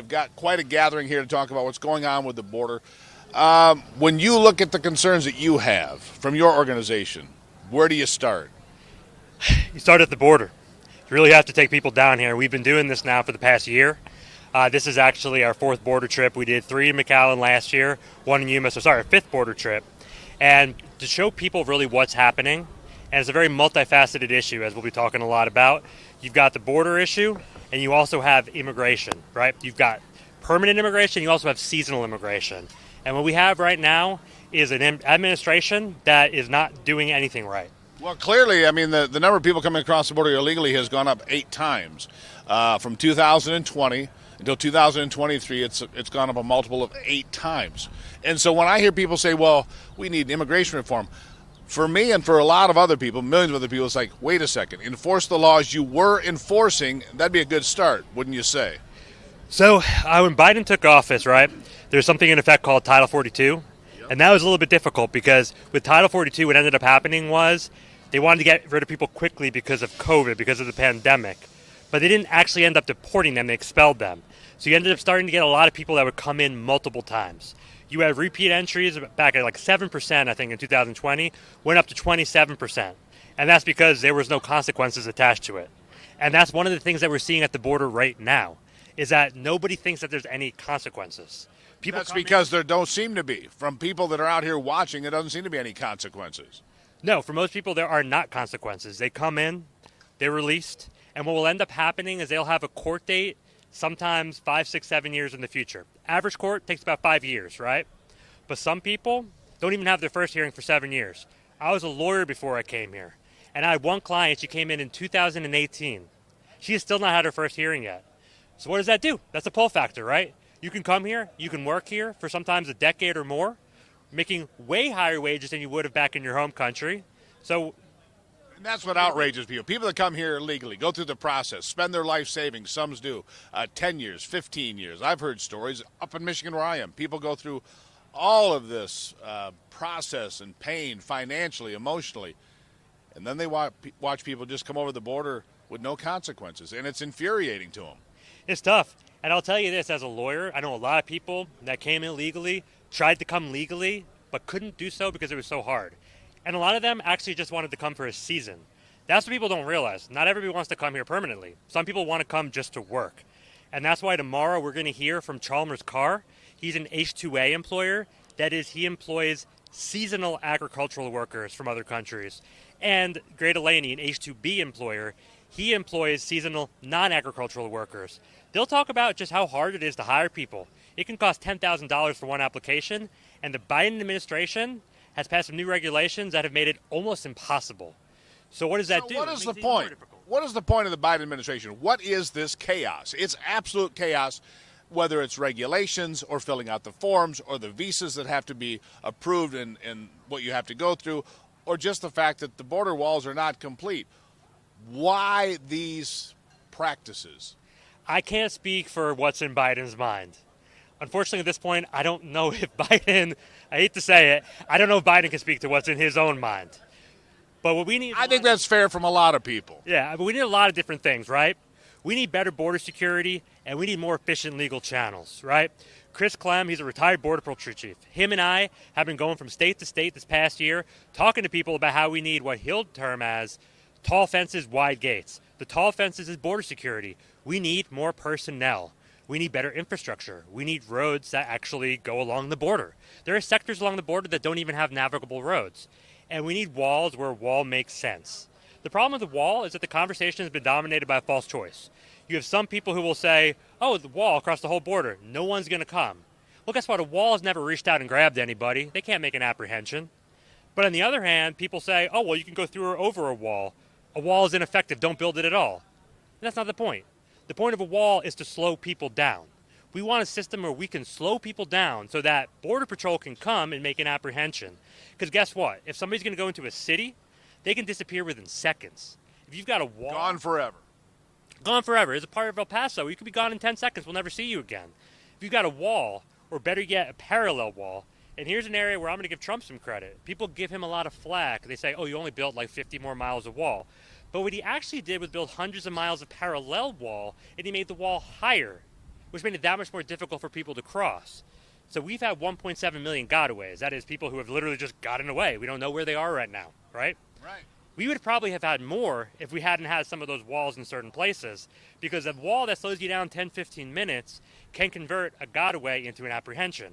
You've got quite a gathering here to talk about what's going on with the border. When you look at the concerns that you have from your organization, where do you start? You start at the border. You really have to take people down here. We've been doing this now for the past year. This is actually our fourth border trip. We did 3 in McAllen last year, 1 in Yuma, so sorry, our fifth border trip. And to show people really what's happening, and it's a very multifaceted issue, as we'll be talking a lot about. You've got the border issue, and you also have immigration, right? You've got permanent immigration, you also have seasonal immigration. And what we have right now is an administration that is not doing anything right. Well, clearly, I mean, the number of people coming across the border illegally has gone up 8 times. From 2020 until 2023, it's gone up a multiple of 8 times. And so when I hear people say, well, we need immigration reform, for me and for a lot of other people, millions of other people, it's like, wait a second, enforce the laws you were enforcing. That'd be a good start, wouldn't you say? So when Biden took office, right, there's something in effect called Title 42. And that was a little bit difficult because with Title 42, what ended up happening was they wanted to get rid of people quickly because of COVID, because of the pandemic. But they didn't actually end up deporting them. They expelled them. So you ended up starting to get a lot of people that would come in multiple times. You had repeat entries back at like 7%, I think, in 2020, went up to 27%. And that's because there was no consequences attached to it. And that's one of the things that we're seeing at the border right now, is that nobody thinks that there's any consequences. That's because there don't seem to be. From people that are out here watching, there doesn't seem to be any consequences. No, for most people, there are not consequences. They come in, they're released, and what will end up happening is they'll have a court date sometimes 5, 6, 7 years in the future. Average court takes about 5 years, right? But some people don't even have their first hearing for 7 years. I was a lawyer before I came here, and I had one client. She came in 2018. She has still not had her first hearing yet. So what does that do? That's a pull factor, right? You can come here, you can work here for sometimes a decade or more, making way higher wages than you would have back in your home country. So and that's what outrages people. People that come here illegally, go through the process, spend their life savings, some do, 10 years, 15 years. I've heard stories up in Michigan where I am. People go through all of this process and pain financially, emotionally, and then they watch people just come over the border with no consequences, and it's infuriating to them. It's tough. And I'll tell you this, as a lawyer, I know a lot of people that came illegally, tried to come legally, but couldn't do so because it was so hard. And a lot of them actually just wanted to come for a season. That's what people don't realize. Not everybody wants to come here permanently. Some people want to come just to work. And that's why tomorrow we're going to hear from Chalmers Carr. He's an H-2A employer. That is, he employs seasonal agricultural workers from other countries. And Greg Delaney, an H-2B employer, he employs seasonal non-agricultural workers. They'll talk about just how hard it is to hire people. It can cost $10,000 for one application, and the Biden administration has passed some new regulations that have made it almost impossible. So what does that do? What is the point? What is the point of the Biden administration? What is this chaos? It's absolute chaos, whether it's regulations or filling out the forms or the visas that have to be approved and what you have to go through, or just the fact that the border walls are not complete. Why these practices? I can't speak for what's in Biden's mind. Unfortunately, at this point, I don't know if Biden, I hate to say it, I don't know if Biden can speak to what's in his own mind. But what we need... I think that's fair from a lot of people. Yeah, but we need a lot of different things, right? We need better border security, and we need more efficient legal channels, right? Chris Clem, he's a retired Border Patrol chief. Him and I have been going from state to state this past year, talking to people about how we need what he'll term as tall fences, wide gates. The tall fences is border security. We need more personnel. We need better infrastructure. We need roads that actually go along the border. There are sectors along the border that don't even have navigable roads. And we need walls where a wall makes sense. The problem with the wall is that the conversation has been dominated by a false choice. You have some people who will say, oh, the wall across the whole border, no one's going to come. Well, guess what? A wall has never reached out and grabbed anybody. They can't make an apprehension. But on the other hand, people say, oh, well, you can go through or over a wall. A wall is ineffective. Don't build it at all. And that's not the point. The point of a wall is to slow people down. We want a system where we can slow people down so that Border Patrol can come and make an apprehension. Because guess what? If somebody's going to go into a city, they can disappear within seconds. If you've got a wall... Gone forever. Gone forever. As a part of El Paso, you could be gone in 10 seconds. We'll never see you again. If you've got a wall, or better yet, a parallel wall, and here's an area where I'm going to give Trump some credit. People give him a lot of flack. They say, oh, you only built like 50 more miles of wall. But what he actually did was build hundreds of miles of parallel wall, and he made the wall higher. which made it that much more difficult for people to cross. So we've had 1.7 million gotaways. That is people who have literally just gotten away. We don't know where they are right now, right? Right. We would probably have had more if we hadn't had some of those walls in certain places, because a wall that slows you down 10, 15 minutes can convert a gotaway into an apprehension.